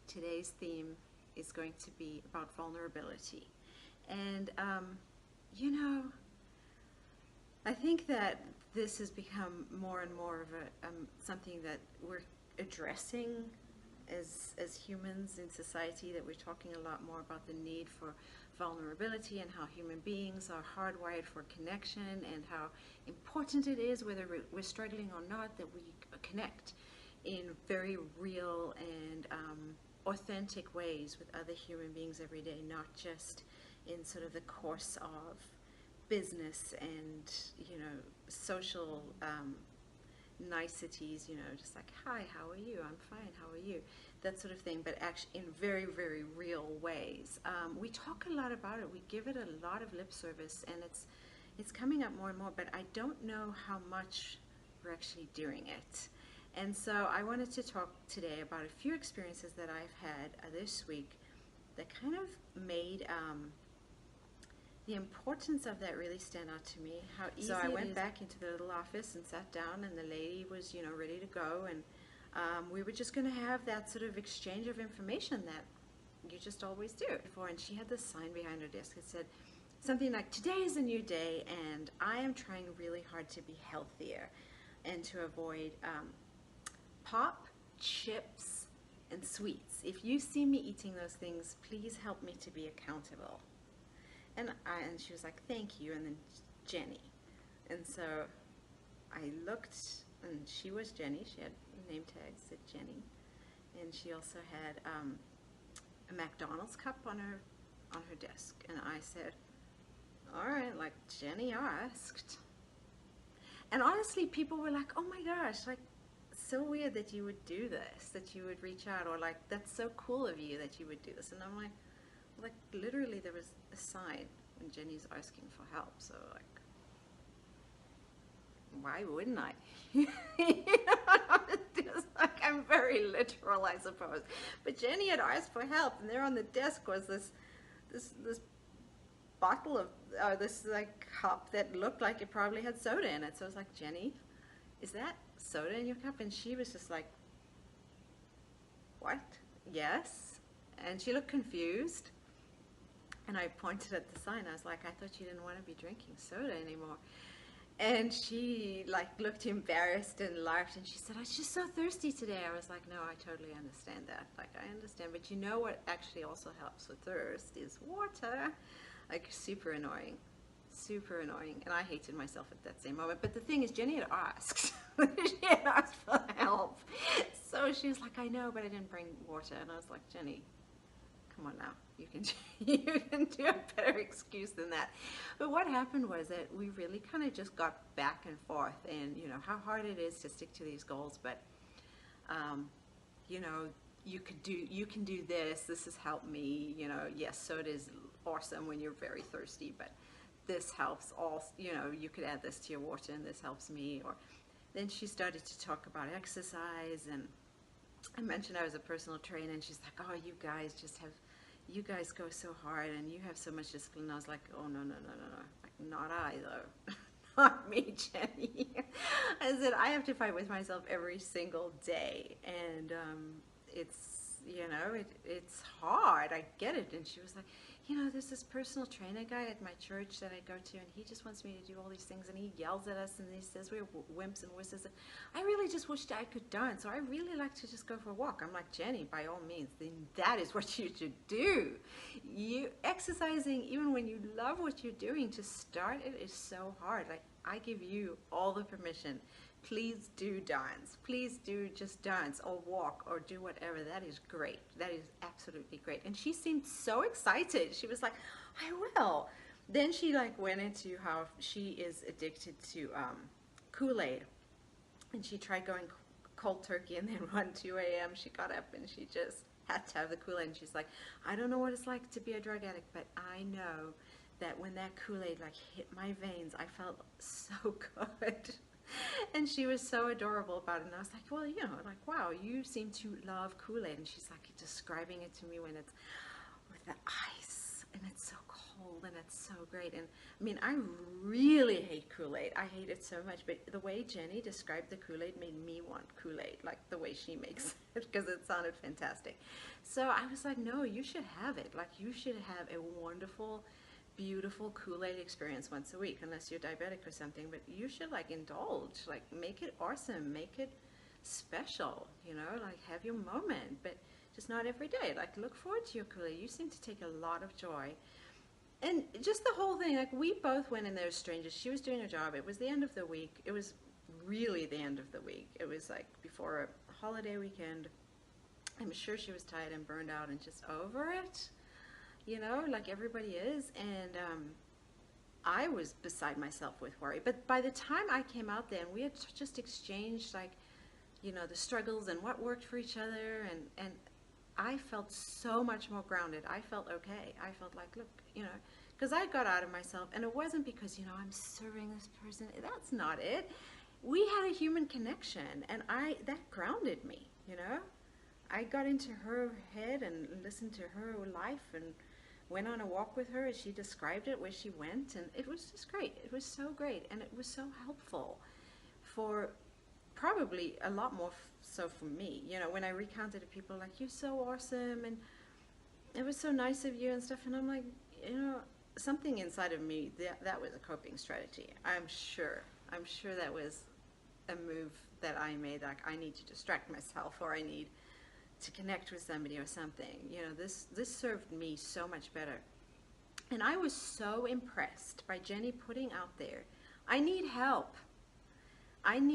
Today's theme is going to be about vulnerability. And, you know, I think that this has become more and more of something that we're addressing as humans in society, that we're talking a lot more about the need for vulnerability and how human beings are hardwired for connection, and how important it is, whether we're struggling or not, that we connect in very real and authentic ways with other human beings every day, not just in sort of the course of business and, you know, social niceties, you know, just like, hi, how are you? I'm fine, how are you? That sort of thing, but actually in very, very real ways. We talk a lot about it, we give it a lot of lip service, and it's coming up more and more, but I don't know how much we're actually doing it. And so I wanted to talk today about a few experiences that I've had this week that kind of made the importance of that really stand out to me. How easy. So I went back into the little office and sat down, and the lady was, you know, ready to go, and we were just going to have that sort of exchange of information that you just always do. And she had this sign behind her desk that said something like, "Today is a new day, and I am trying really hard to be healthier and to avoid pop, chips, and sweets. If you see me eating those things, please help me to be accountable." And she was like, "Thank you," and then Jenny. And so I looked, and she was Jenny. She had a name tag that said Jenny. And she also had a McDonald's cup on her desk. And I said, all right, like Jenny asked. And honestly, people were like, "Oh my gosh, like, so weird that you would do this, that you would reach out, or like, that's so cool of you that you would do this." And I'm like literally there was a sign when Jenny's asking for help, so like, why wouldn't I? You know, just like, I'm very literal, I suppose. But Jenny had asked for help, and there on the desk was this bottle of this like cup that looked like it probably had soda in it. So I was like, "Jenny, is that soda in your cup?" And she was just like, "What? Yes." And she looked confused. And I pointed at the sign. I was like, "I thought you didn't want to be drinking soda anymore." And she like looked embarrassed and laughed, and she said, "I was just so thirsty today." I was like, "No, I totally understand that. Like, I understand. But you know what actually also helps with thirst is water." Like, super annoying. Super annoying. And I hated myself at that same moment. But the thing is, Jenny had asked. She had asked for help. So she was like, "I know, but I didn't bring water." And I was like, "Jenny, come on now, you can do a better excuse than that." But what happened was that we really kind of just got back and forth, and you know how hard it is to stick to these goals, but you know, you can do this. This has helped me. You know, yes, soda is awesome when you're very thirsty, but this helps all. You know, you could add this to your water, and this helps me. Or then she started to talk about exercise, and I mentioned I was a personal trainer, and she's like, "Oh, you guys go so hard, and you have so much discipline." And I was like, "Oh, no, no, no, no, no. Like, not I, though." Not me, Jenny. I said, I have to fight with myself every single day, and it's, you know, it's hard. I get it. And she was like, "You know, there's this personal trainer guy at my church that I go to, and he just wants me to do all these things, and he yells at us, and he says we're wimps and wusses. I really just wish I could dance, so I really like to just go for a walk." I'm like, "Jenny, by all means, then that is what you should do. You exercising, even when you love what you're doing, to start it is so hard. Like, I give you all the permission. Please do dance. Please do just dance or walk or do whatever. That is great. That is absolutely great." And she seemed so excited. She was like, "I will." Then she like went into how she is addicted to Kool-Aid, and she tried going cold turkey, and then around 2 a.m. she got up and she just had to have the Kool-Aid. And she's like, "I don't know what it's like to be a drug addict, but I know that when that Kool-Aid like hit my veins, I felt so good." And she was so adorable about it. And I was like, "Well, you know, like, wow, you seem to love Kool-Aid." And she's like describing it to me when it's with the ice and it's so cold, and it's so great. And I mean, I really hate Kool-Aid. I hate it so much, but the way Jenny described the Kool-Aid made me want Kool-Aid, like the way she makes it, because it sounded fantastic. So I was like, no, you should have it. Like, you should have a wonderful, beautiful Kool-Aid experience once a week, unless you're diabetic or something. But you should like indulge, like make it awesome, make it special, you know, like have your moment, but just not every day. Like, look forward to your Kool-Aid. You seem to take a lot of joy. And just the whole thing, like, we both went in there as strangers. She was doing her job. It was the end of the week. It was really the end of the week. It was like before a holiday weekend. I'm sure she was tired and burned out and just over it, you know, like everybody is. And I was beside myself with worry. But by the time I came out there, and we had just exchanged, like, you know, the struggles and what worked for each other, and I felt so much more grounded. I felt okay. I felt like, look, you know, because I got out of myself, and it wasn't because, you know, I'm serving this person. That's not it. We had a human connection, and that grounded me, you know. I got into her head and listened to her life and went on a walk with her as she described it, where she went, and it was just great. It was so great, and it was so helpful for probably a lot more so for me, you know, when I recounted to people, like, you're so awesome, and it was so nice of you and stuff, and I'm like, you know, something inside of me, that was a coping strategy. I'm sure that was a move that I made, like, I need to distract myself, or I need to connect with somebody or something, you know. This served me so much better. And I was so impressed by Jenny putting out there, I need help, and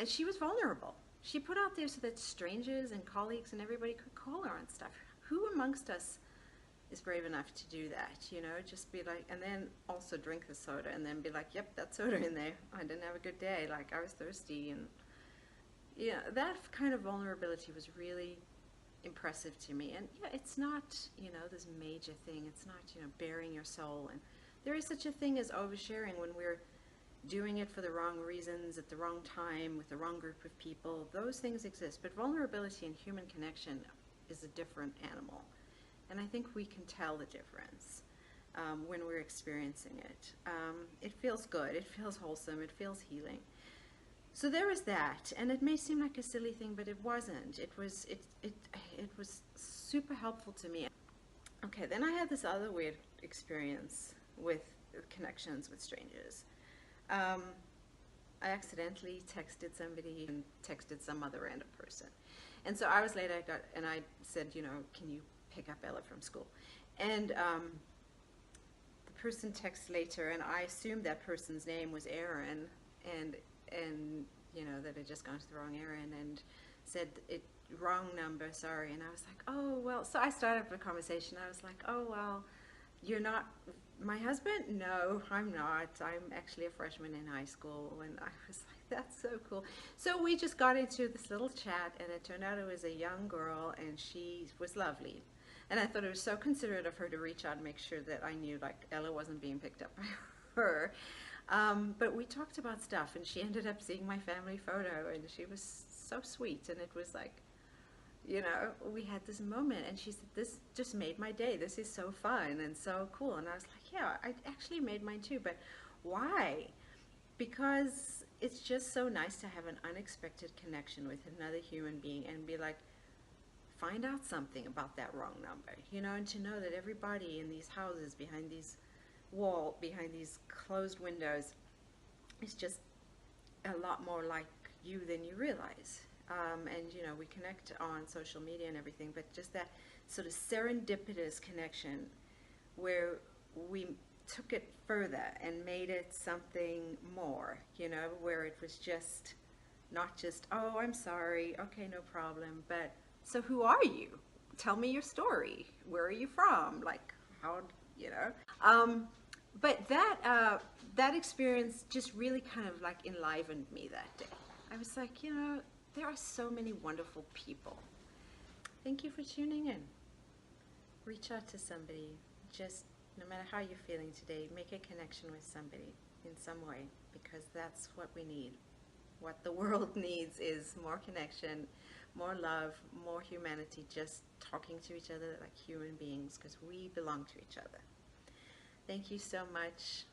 she was vulnerable. She put out there so that strangers and colleagues and everybody could call her on stuff. Who amongst us is brave enough to do that, you know? Just be like, and then also drink the soda and then be like, yep, that soda in there, I didn't have a good day, like I was thirsty. And yeah, that kind of vulnerability was really impressive to me. And yeah, it's not, you know, this major thing. It's not, you know, bearing your soul. And there is such a thing as oversharing when we're doing it for the wrong reasons, at the wrong time, with the wrong group of people. Those things exist. But vulnerability and human connection is a different animal. And I think we can tell the difference when we're experiencing it. It feels good. It feels wholesome. It feels healing. So there was that, and it may seem like a silly thing, but it wasn't. It was super helpful to me. Okay, then I had this other weird experience with connections with strangers. I accidentally texted somebody and texted some other random person, and so I was late. I said, you know, can you pick up Ella from school? And the person texts later, and I assumed that person's name was Aaron, and you know, that had just gone to the wrong Aaron, and said it wrong number, sorry. And I was like, oh well. So I started up a conversation. I was like, oh well, you're not my husband? No, I'm not. I'm actually a freshman in high school. And I was like, that's so cool. So we just got into this little chat, and it turned out it was a young girl, and she was lovely. And I thought it was so considerate of her to reach out and make sure that I knew, like, Ella wasn't being picked up by her. But we talked about stuff, and she ended up seeing my family photo, and she was so sweet. And it was like, you know, we had this moment, and she said, this just made my day. This is so fun and so cool. And I was like, yeah, I actually made mine too. But why? Because it's just so nice to have an unexpected connection with another human being and be like, find out something about that wrong number, you know, and to know that everybody in these houses, behind these behind these closed windows, is just a lot more like you than you realize. And you know, we connect on social media and everything, but just that sort of serendipitous connection where we took it further and made it something more, you know, where it was just not just, oh, I'm sorry, okay, no problem, but so who are you? Tell me your story. Where are you from? Like, how, you know? But that experience just really kind of like enlivened me that day. I was like, you know, there are so many wonderful people. Thank you for tuning in. Reach out to somebody. Just, no matter how you're feeling today, make a connection with somebody in some way, because that's what we need. What the world needs is more connection, more love, more humanity, just talking to each other like human beings, because we belong to each other. Thank you so much.